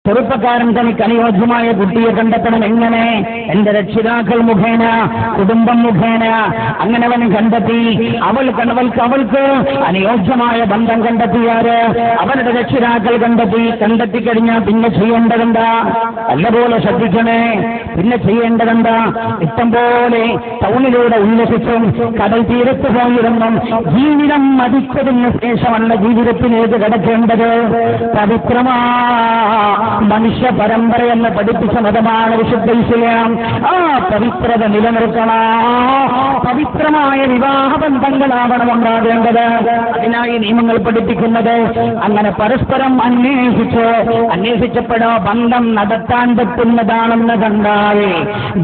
ചെറുപ്പക്കാരൻ തനിക്ക് അനുയോജ്യമായ കുട്ടിയെ കണ്ടെത്തണം. എങ്ങനെ? എന്റെ രക്ഷിതാക്കൾ മുഖേന, കുടുംബം മുഖേന. അങ്ങനെ അവൻ കണ്ടെത്തി. അവൾക്ക് അനുയോജ്യമായ ബന്ധം കണ്ടെത്തിയാല് അവരുടെ രക്ഷിതാക്കൾ കണ്ടെത്തിക്കഴിഞ്ഞാൽ പിന്നെ ചെയ്യേണ്ടതെന്താ? നല്ലപോലെ ശ്രദ്ധിക്കണേ. പിന്നെ ചെയ്യേണ്ടതെന്താ? ഇഷ്ടം പോലെ ടൗണിലൂടെ ഉല്ലസിച്ചും കടൽ തീരത്ത് പോയിരുന്നും ജീവിതം മതിച്ചതിന് ശേഷമല്ല ജീവിതത്തിലേക്ക് കടക്കേണ്ടത്. പവിത്രമാ മനുഷ്യ പരമ്പരയെന്ന് പഠിപ്പിച്ച മതമാണ് വിശുദ്ധ ഇസ്ലാം. ആ പവിത്രത നിലനിർത്തണം. പവിത്രമായ വിവാഹബന്ധങ്ങളാവണം ഉണ്ടാകേണ്ടത്. അതിനായി നിയമങ്ങൾ പഠിപ്പിക്കുന്നത്. അങ്ങനെ പരസ്പരം അന്വേഷിച്ചപ്പോഴോ ബന്ധം നടത്താൻ പറ്റുന്നതാണെന്ന് കണ്ടാൽ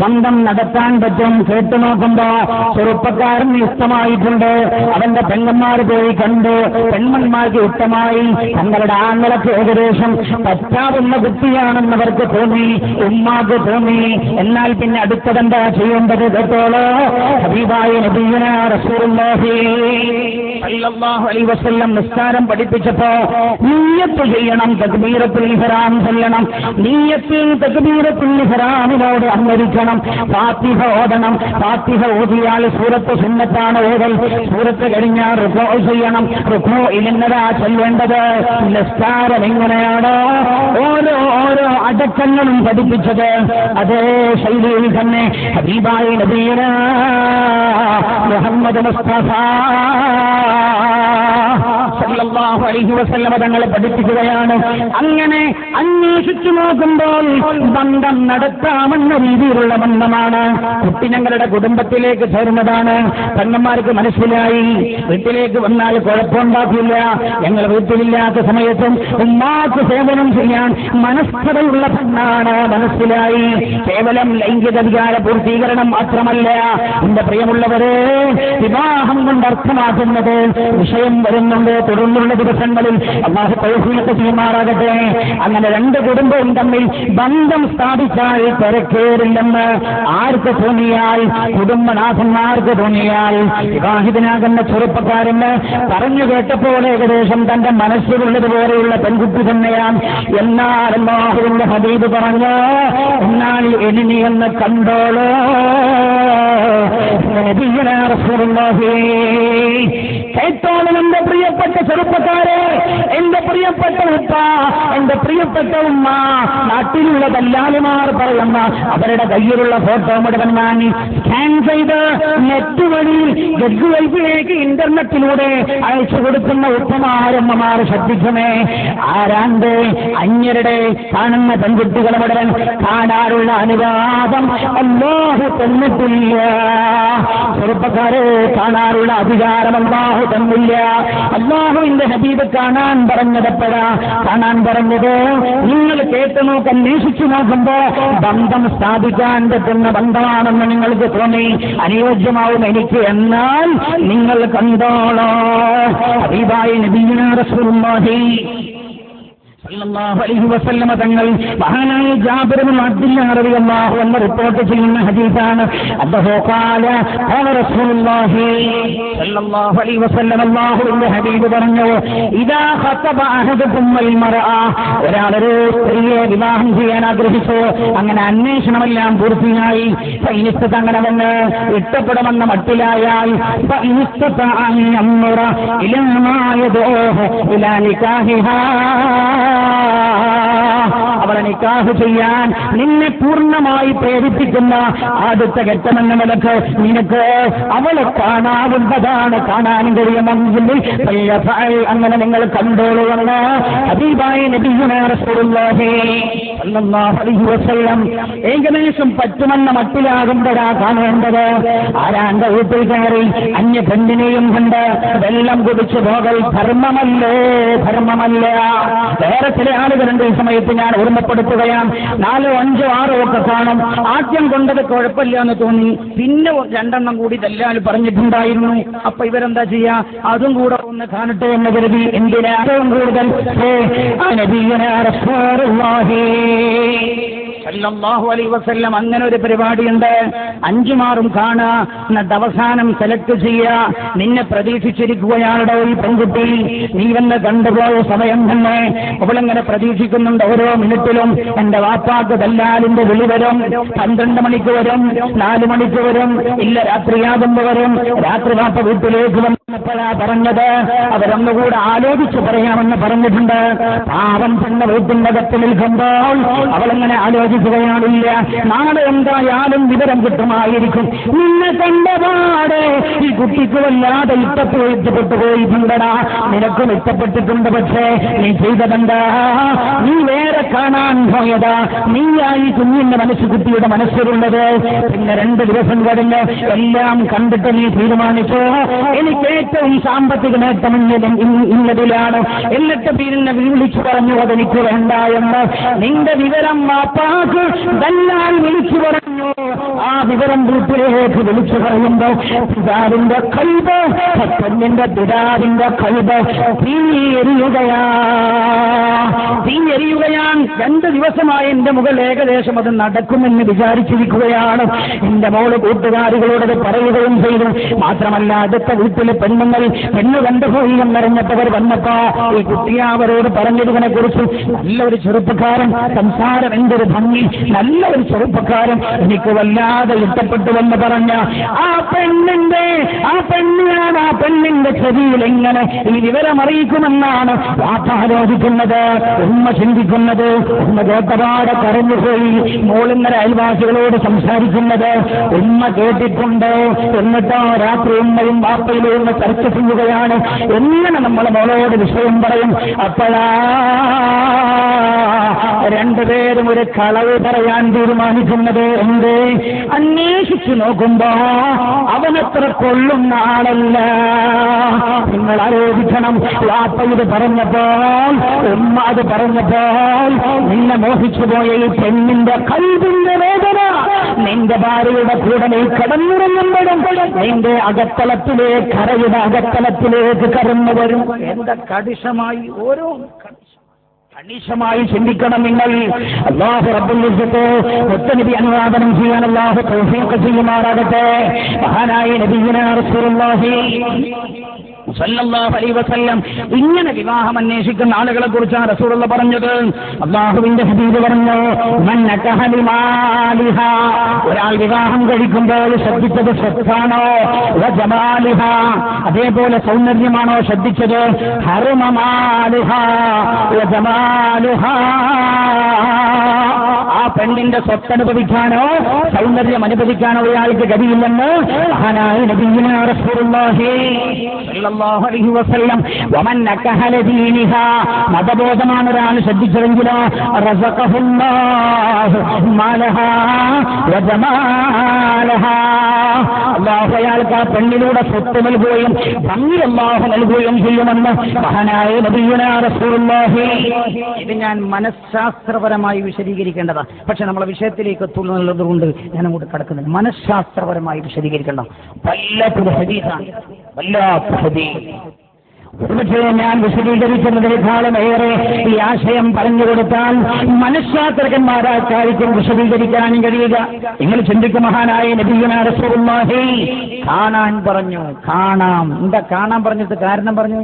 ബന്ധം നടത്താൻ പറ്റും. കേട്ടു നോക്കുമ്പോ ചെറുപ്പക്കാരൻ ഇഷ്ടമായിട്ടുണ്ട്. അവന്റെ പെങ്ങന്മാർ പോയി കണ്ടു. പെൺമന്മാർക്ക് ഇഷ്ടമായി. തങ്ങളുടെ ആങ്ങളൊക്കെ ഏകദേശം പറ്റാവുന്ന കുട്ടിയാണെന്നവർക്ക് തോന്നി, ഉമ്മാക്ക് തോന്നി. എന്നാൽ പിന്നെ അടുത്തതെന്താ ചെയ്യേണ്ടത്? കേട്ടോളോ. ഹബീബായ നബിയുനാ റസൂലുള്ളാഹി സല്ലല്ലാഹു അലൈഹി വസല്ലം നിസ്കാരം പഠിപ്പിച്ചപ്പോ നിയ്യത്ത് ചെയ്യണം. തക്ബീറത്തുൽ ഇഹ്റാം ചൊല്ലണം. നിയ്യത്തിൽ തക്ബീറത്തുൽ ഇഹ്റാമിനോട് അനുസരിക്കണം. ഫാത്തിഹ ഓതണം. ഫാത്തിഹ ഓതിയാൽ സൂറത്ത് സുന്നത്താണ് ഓതൽ. സൂറത്ത് കഴിഞ്ഞാൽ റുകൂ ചെയ്യണം. റുകൂഇൽ എന്നതാ ചൊല്ലേണ്ടത്. നിസ്കാരം എങ്ങനെയാണോ ഓരോ അടക്കങ്ങളും പഠിപ്പിച്ചത് അതേ ശൈലിയിൽ തന്നെ ഹബീബായ നബിയുനാ മുഹമ്മദ് മുസ്തഫ സല്ലല്ലാഹു അലൈഹി വസല്ലം തങ്ങളെ പഠിപ്പിക്കുകയാണ്. അങ്ങനെ അന്വേഷിച്ചു നോക്കുമ്പോൾ ബന്ധം നടത്താമെന്ന രീതിയിലുള്ള ബന്ധമാണ്. കുട്ടി ഞങ്ങളുടെ കുടുംബത്തിലേക്ക് ചേർന്നതാണ്. പെങ്ങന്മാർക്ക് മനസ്സിലായി. വീട്ടിലേക്ക് വന്നാൽ കുഴപ്പമുണ്ടാക്കില്ല. ഞങ്ങൾ വീട്ടിലില്ലാത്ത സമയത്തും ഉമ്മാക്ക് സേവനം ചെയ്യാൻ മനസ്സതയുള്ള പെണ്ണാണ്. മനസ്സിലായി. കേവലം ലൈംഗിക വികാര പൂർത്തീകരണം മാത്രമല്ല എന്റെ പ്രിയമുള്ളവരെ, വിവാഹം കൊണ്ട് അർത്ഥമാക്കുന്നത് വിഷയം വരുന്നുണ്ട്. തുടർന്നുള്ള ദിവസങ്ങളിൽ അല്ലാഹു തൗഫീഖ് ചെയ്യുമാറാകട്ടെ. അങ്ങനെ രണ്ട് കുടുംബവും തമ്മിൽ ബന്ധം സ്ഥാപിച്ചാൽ തിരക്കേറില്ലെന്ന് ആർക്ക് തോന്നിയാൽ, കുടുംബനാഥന്മാർക്ക് തോന്നിയാൽ, വിവാഹിതനാകുന്ന ചെറുപ്പക്കാരന് പറഞ്ഞു കേട്ടപ്പോൾ ഏകദേശം തന്റെ മനസ്സിലുള്ളതുപോലെയുള്ള പെൺകുട്ടി തന്നെയാണ്. എന്നാൽ അല്ലാഹുവിന്റെ ഹബീബ് പറഞ്ഞു, എന്നാൽ ഇനി എന്ന് കണ്ടോളൂ. നബിയുനാ റസൂലുള്ളാഹി കേട്ടോളും. എന്റെ പ്രിയപ്പെട്ട ചെറുപ്പക്കാരെ, എന്റെ പ്രിയപ്പെട്ട ഉപ്പ, എന്റെ പ്രിയപ്പെട്ട ഉമ്മ, നാട്ടിലുള്ള ദല്ലാലിമാർ പറയുന്ന അവരുടെ കയ്യിലുള്ള ഫോട്ടോ മുഴുവൻ വാങ്ങി സ്കാൻ ചെയ്ത് നെറ്റ് വഴി ഗൾഫ് വൈഫിലേക്ക് ഇന്റർനെറ്റിലൂടെ അയച്ചു കൊടുക്കുന്ന ഉപ്പമാരമ്മമാർ ശ്രദ്ധിക്കണേ. ആരാണ്ട് അന്യരുടെ കാണുന്ന പെൺകുട്ടികളെ മുഴുവൻ കാണാനുള്ള അനുവാദം അല്ലാഹു തന്നിട്ടില്ല. ചെറുപ്പക്കാരെ, കാണാനുള്ള അധികാരം അല്ലാഹു തന്നില്ല. അല്ലാഹുവിന്റെ ഹബീബ് കാണാൻ പറഞ്ഞതെപ്പോഴാ? കാണാൻ പറഞ്ഞത് നിങ്ങൾ കേട്ടു നോക്ക്, അന്വേഷിച്ചു നോക്കുമ്പോ ബന്ധം സ്ഥാപിക്കാൻ പറ്റുന്ന ബന്ധമാണെന്ന് നിങ്ങൾക്ക് തോന്നി, അനുയോജ്യമാവും എനിക്ക്. എന്നാൽ നിങ്ങൾ കണ്ടോളോ. ഹബീബായ നബിയുനാ റസൂലുള്ളാഹി സല്ലല്ലാഹു അലൈഹി വസല്ലം തങ്ങൾ മഹാനായ ജാബിർ ഇബ്നു അബ്ദുല്ലാഹ് റളിയല്ലാഹു അൻഹു റിപ്പോർട്ട് ചെയ്യുന്ന ഹദീസാണ്. അദ്ദേഹം ഖാല ഖാല റസൂലുള്ളാഹി സല്ലല്ലാഹു അലൈഹി വസല്ലം അല്ലാഹുവിന്റെ ഹബീബ് പറഞ്ഞു, ഇദാ ഖതബ അഹദുകും അൽ മർഅ, ഒരാളൊരു സ്ത്രീയെ വിവാഹം ചെയ്യാൻ ആഗ്രഹിച്ചു. അങ്ങനെ അന്വേഷണമെല്ലാം പൂർത്തിയായി. ഫൈനിസ്ത അങ്ങനെ വന്ന് ഇഷ്ടപ്പെടുമെന്ന മട്ടിലായാൽ ഫൈനിസ്ത അൻ യംറ ഇലാ മാ യദൂഹു ഇലാ നികാഹിഹാ, അവളെ നിക്കാഹ് ചെയ്യാൻ നിന്നെ പൂർണ്ണമായി പ്രേരിപ്പിക്കുന്ന ആദ്യത്തെ ഘട്ടമെന്ന നിലക്ക് നിനക്ക് അവളെ കാണാവുന്നതാണ്. കാണാൻ കഴിയുമെങ്കിൽ അങ്ങനെ നിങ്ങൾ കണ്ടോളൂ എന്ന് ഹബീബായ നബിയുനാ റസൂലുള്ളാഹി സല്ലല്ലാഹു അലൈഹി വസല്ലം ഏകദേശം പറ്റുമെന്ന മട്ടിലാകുമ്പോഴാ കാണേണ്ടത്. ആരാന്റെ വീട്ടിൽ കയറി അന്യ പെണ്ണിനെയും കണ്ട് വെള്ളം കുടിച്ചു പോകൽ ധർമ്മമല്ലേ? ധർമ്മമല്ല. വേറെ ചില ആളുകളുണ്ട്. ഈ സമയത്ത് ഞാൻ ഓർമ്മപ്പെടുത്തുകയാണ്. 4, 5, 6 ഒക്കെ കാണും. ആദ്യം കൊണ്ടത് കുഴപ്പമില്ല എന്ന് തോന്നി, പിന്നെ 2 കൂടി ദല്ലാൽ പറഞ്ഞിട്ടുണ്ടായിരുന്നു. അപ്പൊ ഇവരെന്താ ചെയ്യാ? അതും കൂടെ ഒന്ന് കാണട്ടെ എന്ന് കരുതി. എന്തിനാ? ഏറ്റവും കൂടുതൽ നബിയുനാ റസൂലുള്ളാഹി സല്ലല്ലാഹു അലൈഹി വസല്ലം അങ്ങനെ ഒരു പരിപാടിയുണ്ട്. 5 മാറും കാണുക, എന്നിട്ട് അവസാനം സെലക്ട് ചെയ്യുക. നിന്നെ പ്രതീക്ഷിച്ചിരിക്കുകയാണോ ഈ പെൺകുട്ടി, നീ വന്ന് കണ്ടുപോയ സമയം തന്നെ അവളെങ്ങനെ പ്രതീക്ഷിക്കുന്നുണ്ട്. ഓരോ മിനിറ്റിലും എന്റെ വാപ്പാക്ക് ദല്ലാലിന്റെ വിളി വരും, 12 മണിക്ക് വരും, 4 മണിക്ക് വരും, ഇല്ല രാത്രിയാകുമ്പോ വരും. രാത്രി വാപ്പ വീട്ടിലേക്ക് വന്നപ്പോഴാ പറഞ്ഞത്, അവരൊന്നുകൂടെ ആലോചിച്ച് പറയാമെന്ന് പറഞ്ഞിട്ടുണ്ട്. പാവം പെണ്ണ് വീട്ടിന്റെ അകത്ത് നിൽക്കുമ്പോൾ അവളെങ്ങനെ ആലോചിക്കുകയാണില്ല, നാളെ എന്തായാലും വിവരം കിട്ടുമായിരിക്കും. നിന്നെ കണ്ടപാടെ ഈ കുട്ടിക്ക് വല്ലാതെ ഇഷ്ടപ്പെട്ടു പോയിട്ടുണ്ടടാ, നിനക്കും ഇഷ്ടപ്പെട്ടിട്ടുണ്ട്. പക്ഷേ നീ ചെയ്തതെന്താ, നീ വേറെ കാണാൻ പോയതാ, നീയായി കുഞ്ഞിന്റെ മനസ്സ് കുട്ടിയുടെ മനസ്സിലുള്ളത്. പിന്നെ 2 ദിവസം കഴിഞ്ഞ് എല്ലാം കണ്ടിട്ട് നീ തീരുമാനിച്ചു എനിക്ക് ഏറ്റവും സാമ്പത്തിക നേട്ടം ഇന്നതിലാണ്. എന്നിട്ട് പിന്നെ വിളിച്ചു പറഞ്ഞു അതെനിക്ക് വേണ്ട എന്ന്. നിന്റെ വിവരം വാപ്പാക്ക് ദല്ലാൽ വിളിച്ചു പറഞ്ഞു. ആ വിവരം വീട്ടിലേക്ക് വിളിച്ചു പറയുമ്പോ പിതാവിന്റെ കൽബ്, പെണ്ണിന്റെ പിതാവിന്റെ കൽബ് തീയെരിയുകയാണ്. 2 ദിവസമായി എന്റെ മുകൾ ഏകദേശം അത് നടക്കുമെന്ന് വിചാരിച്ചിരിക്കുകയാണ്. എന്റെ മോള് കൂട്ടുകാരികളോടത് പറയുകയും ചെയ്തു. മാത്രമല്ല അടുത്ത വീട്ടിലെ പെണ്ണുങ്ങൾ പെണ്ണ് കണ്ടുപോയി എന്നറിഞ്ഞപ്പോൾ വന്നപ്പോ ഈ കുട്ടി അവരോട് പറഞ്ഞതിനെ കുറിച്ച്, നല്ലൊരു ചെറുപ്പക്കാരൻ, സംസാരം എന്തൊരു ഭംഗി, നല്ലൊരു ചെറുപ്പക്കാരൻ, എനിക്ക് വല്ലാതെ ഇഷ്ടപ്പെട്ടുവെന്ന് പറഞ്ഞ ആ പെണ്ണിന്റെ ചെവിയിൽ എങ്ങനെ ഈ വിവരം അറിയിക്കുമെന്നാണ് വാപ്പ ആലോചിക്കുന്നത്, ഉമ്മ ചിന്തിക്കുന്നത്. ഉമ്മ കേട്ടപാടെ കരഞ്ഞുപോയി. മോളിന്നര അയൽവാസികളോട് സംസാരിക്കുന്നത് ഉമ്മ കേട്ടിട്ടുണ്ട്. എന്നിട്ടോ രാത്രി ഉമ്മയും വാപ്പയിലും ഒന്ന് ചർച്ച ചെയ്യുകയാണ്, എങ്ങനെ നമ്മൾ മോളോട് വിഷയം പറയും. അപ്പോഴാ 2 പേരും ഒരു കളവ് പറയാൻ തീരുമാനിക്കുന്നത്. എന്ത്? അന്വേഷിച്ചു നോക്കുമ്പോ അവനത്ര കൊള്ളുന്ന ആളല്ല. നിങ്ങൾ ആലോചിക്കണം, വാപ്പ ഇത് പറഞ്ഞപ്പോൾ, ഉമ്മ അത് പറഞ്ഞപ്പോൾ, നിന്നെ മോഹിച്ചു പോയ ഈ പെണ്ണിന്റെ കൽബിന്റെ വേദന നിന്റെ ഭാര്യയുടെ കൂടെ നീ കടന്നിറങ്ങുമ്പോഴും നിന്റെ അകത്തളത്തിലേക്ക്, കരയുടെ അകത്തളത്തിലേക്ക് കടന്നു വരും. എന്താ കടിശമായി, ഓരോ കണിശമായി ചിന്തിക്കണം നിങ്ങൾ. അല്ലാഹു റബ്ബുൽ ഇസ്സത്ത് മുത്തനബി അനുവാദനം ചെയ്യാൻ അല്ലാഹു തൗഫീഖ് ചെയ്യുമാറാകട്ടെ. മഹാനായ നബിയുനാ റസൂലുള്ളാഹി സല്ലല്ലാഹു അലൈഹി വസല്ലം ഇങ്ങനെ വിവാഹം അന്വേഷിക്കുന്ന ആളുകളെ കുറിച്ചാണ് റസൂലുള്ള പറഞ്ഞത്. അല്ലാഹുവിന്റെ ഹബീബ് പറഞ്ഞു, മൻ നകഹ ലിമാലിഹാ, ഒരാൾ വിവാഹം കഴിക്കുമ്പോൾ ശ്രദ്ധിച്ചത് സ്വത്താണോ, വജമാലിഹാ, അതേപോലെ സൗന്ദര്യമാണോ ശ്രദ്ധിച്ചത്, ഹറമമാലിഹാ വജമാലുഹാ, ആ പെണ്ണിന്റെ സ്വത്തനുഭവിക്കാനോ സൗന്ദര്യം അനുഭവിക്കാനോ ഒരാൾക്ക് ഗതിയില്ലെന്ന് മഹാനായ നബിയുനാ റസൂലുള്ളാഹി സല്ലല്ലാഹു അലൈഹി വസല്ലം. വമൻ നകഹ ലദീനിഹാ, മതബോധമാണ് ഒരാൾ ശ്രദ്ധിച്ചതെങ്കിലോ, റസഖഹുല്ലാഹു മാലഹാ വജമാലഹാ, അല്ലാഹു അയാൾക്ക് ആ പെണ്ണിലൂടെ സ്വത്ത് നൽകുകയും ഭംഗി അല്ലാഹു നൽകുകയും ചെയ്യുമെന്ന് മഹാനായ നബിയുനാ റസൂലുള്ളാഹി. ഇത് ഞാൻ മനഃശാസ്ത്രപരമായി വിശദീകരിക്കേണ്ടതാണ്. പക്ഷെ നമ്മളെ വിഷയത്തിലേക്ക് എത്തുന്നത് കൊണ്ട് ഞാൻ അങ്ങോട്ട് കടക്കുന്നില്ല. മനഃശാസ്ത്രപരമായി വിശദീകരിക്കണം. വല്ലാത്തൊരു ഹദീസാണ്, വല്ലാത്ത ഹദീസ്. ഒരുപക്ഷേ ഞാൻ വിശദീകരിക്കുന്നതിനേക്കാളും ഏറെ ഈ ആശയം പറഞ്ഞു കൊടുത്താൽ മനഃശാസ്ത്രജ്ഞന്മാരായിരിക്കും വിശദീകരിക്കാൻ കഴിയുക. നിങ്ങൾ ചിന്തിക്കും, മഹാനായ നബിയുനാ റസൂലുള്ളാഹി കാണാൻ പറഞ്ഞു. കാണാം, എന്താ കാണാൻ പറഞ്ഞിട്ട് കാരണം പറഞ്ഞു?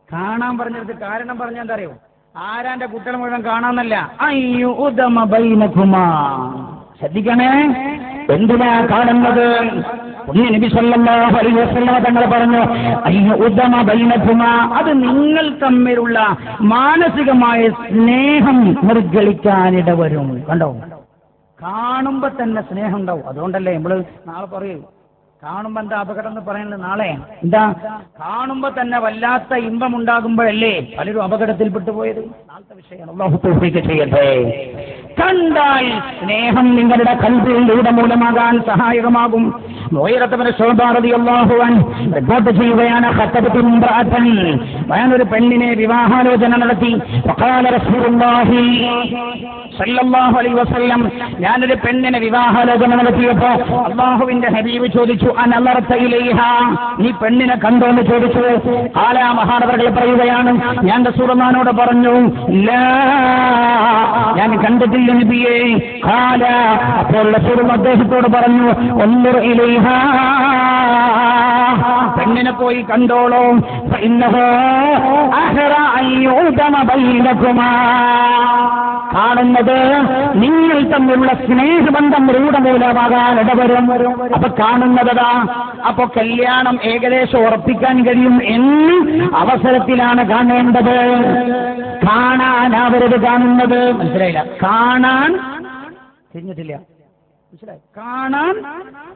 കാണാൻ പറഞ്ഞിട്ട് കാരണം പറഞ്ഞ എന്താ അറിയോ? ആരാന്റെ കുട്ടികൾ മുഴുവൻ കാണാന്നല്ല, അയ്യോ ഉദമ ബൈനകുമാ. ശ്രദ്ധിക്കണേ, എന്തിനാ കാണുന്നത്? നബി സല്ലല്ലാഹു അലൈഹി വസല്ലം തങ്ങൾ പറഞ്ഞു, അയ്യോ ഉദമ ബൈനകുമാ, അത് നിങ്ങൾ തമ്മിലുള്ള മാനസികമായ സ്നേഹം നിർഗളിക്കാനിട വരും. കണ്ടോ, കാണുമ്പോ തന്നെ സ്നേഹം ഉണ്ടാവും. അതുകൊണ്ടല്ലേ നമ്മള് നാളെ പറയൂ, കാണുമ്പോ എന്താ അപകടം എന്ന് പറയുന്നത്? നാളെ എന്താ കാണുമ്പോ തന്നെ വല്ലാത്ത ഇമ്പം ഉണ്ടാകുമ്പോഴല്ലേ പലരും അപകടത്തിൽപ്പെട്ടു പോയത്? നാളത്തെ വിഷയമാണ്. അല്ലാഹു തൗഫീഖ് ചെയ്യട്ടെ. കണ്ടാൽ സ്നേഹം നിങ്ങളുടെ കൽബിലൂടെ മൂലമാകാൻ സഹായകമാകും. റിപ്പോർട്ട് ചെയ്യുകയാണ്, ഞാനൊരു പെണ്ണിനെ വിവാഹാലോചന നടത്തി. റസൂലുള്ളാഹി സല്ലല്ലാഹു അലൈഹി വസല്ലം, ഞാനൊരു പെണ്ണിനെ വിവാഹാലോചന നടത്തിയപ്പോ അല്ലാഹുവിന്റെ ഹബീബ് ചോദിച്ചു, അനളർത ഇലൈഹാ, നീ പെണ്ണിനെ കണ്ടോ എന്ന് ചോദിച്ചു. ആലാ മഹാനവറുകൾ പറയുകയാണ്, ഞാൻ റസൂലുള്ളാഹിനോട് പറഞ്ഞു, ലാ, ഞാൻ കണ്ടിട്ടില്ല എന്തില്ല നബിയേ? ഖാല, അപ്പോൾ റസൂൽ അദ്ദേഹത്തോട് പറഞ്ഞു, ഒന്നുർ ഇലൈഹാ, പെണ്ണിനെ പോയി കണ്ടോളൂ. ഫഇന്നഹു അഹ്റ അൻ യുദമ ബൈനകുമാ, കാണുന്നത് നിങ്ങൾ തമ്മിലുള്ള സ്നേഹബന്ധം രൂഢമൂലമാകാൻ ഇടവരും. അപ്പൊ കാണുന്നതാ. അപ്പൊ കല്യാണം ഏകദേശം ഉറപ്പിക്കാൻ കഴിയും എന്ന് അവസരത്തിലാണ് കാണേണ്ടത്. കാണാനാവരുത് കാണുന്നത്. മനസ്സിലായില്ല? കാണാൻ തിരിഞ്ഞിട്ടില്ല. മനസ്സിലായി? കാണാൻ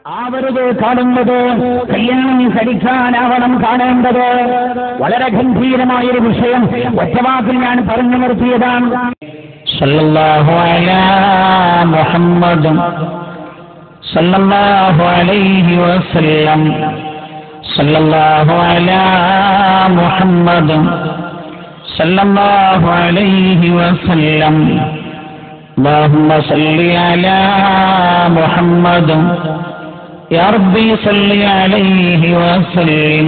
ആവരുത് കാണുന്നത്. കല്യാണം കഴിക്കാനാവണം കാണേണ്ടത്. വളരെ ഗംഭീരമായൊരു വിഷയം ഒറ്റവാക്കിൽ ഞാൻ പറഞ്ഞു നിർത്തിയതാണ്. സല്ലല്ലാഹു അലാ മുഹമ്മദ് സല്ലല്ലാഹു അലൈഹി വസല്ലം. സല്ലല്ലാഹു അലാ മുഹമ്മദ് സല്ലല്ലാഹു അലൈഹി വസല്ലം. اللهم صل على محمد يا ربي صل عليه وسلم.